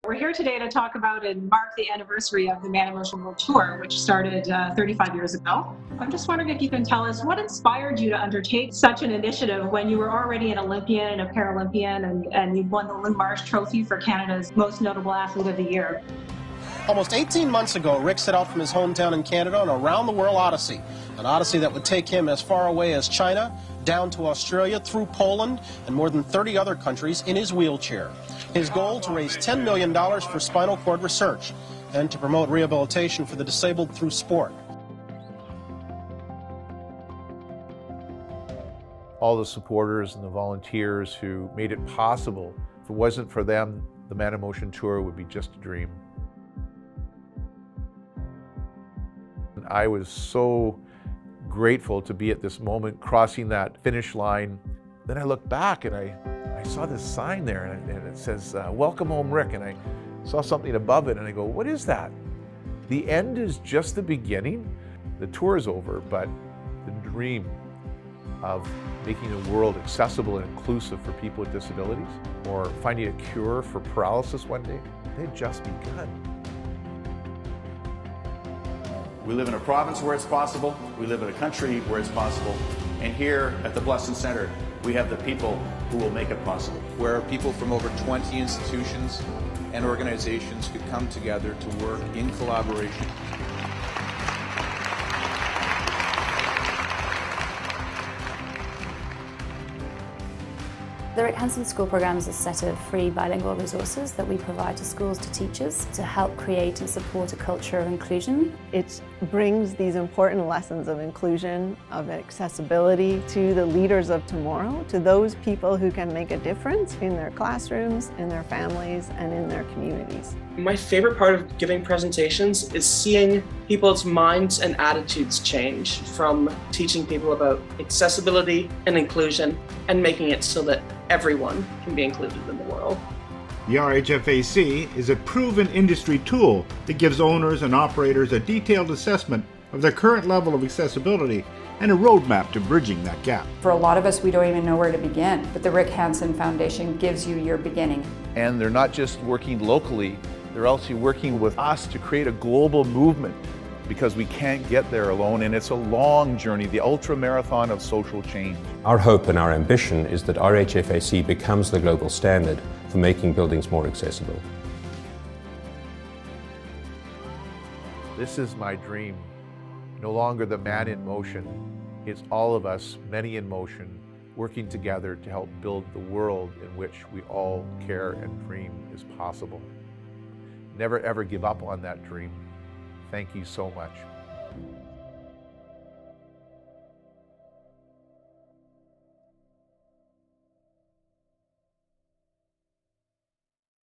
We're here today to talk about and mark the anniversary of the Man in Motion World Tour, which started 35 years ago. I'm just wondering if you can tell us what inspired you to undertake such an initiative when you were already an Olympian and a Paralympian and you won the Lou Marsh Trophy for Canada's Most Notable Athlete of the Year. Almost 18 months ago, Rick set out from his hometown in Canada on a round-the-world odyssey, an odyssey that would take him as far away as China, down to Australia, through Poland, and more than 30 other countries in his wheelchair. His goal, to raise $10 million for spinal cord research and to promote rehabilitation for the disabled through sport. All the supporters and the volunteers who made it possible. If it wasn't for them, the Man in Motion Tour would be just a dream. I was so grateful to be at this moment, crossing that finish line. Then I looked back and I saw this sign there and it says, "Welcome home, Rick." And I saw something above it and I go, what is that? The end is just the beginning. The tour is over, but the dream of making the world accessible and inclusive for people with disabilities, or finding a cure for paralysis one day, they've just begun. We live in a province where it's possible, we live in a country where it's possible, and here at the Blesson Center, we have the people who will make it possible. Where people from over 20 institutions and organizations could come together to work in collaboration. The Rick Hansen School Programme is a set of free bilingual resources that we provide to schools to teachers to help create and support a culture of inclusion. It brings these important lessons of inclusion, of accessibility to the leaders of tomorrow, to those people who can make a difference in their classrooms, in their families, and in their communities. My favorite part of giving presentations is seeing people's minds and attitudes change from teaching people about accessibility and inclusion and making it so that everyone can be included in the world. The RHFAC is a proven industry tool that gives owners and operators a detailed assessment of their current level of accessibility and a roadmap to bridging that gap. For a lot of us, we don't even know where to begin, but the Rick Hansen Foundation gives you your beginning. And they're not just working locally, they're also working with us to create a global movement, because we can't get there alone, and it's a long journey, the ultra marathon of social change. Our hope and our ambition is that RHFAC becomes the global standard for making buildings more accessible. This is my dream. No longer the man in motion. It's all of us, many in motion, working together to help build the world in which we all care and dream is possible. Never ever give up on that dream. Thank you so much.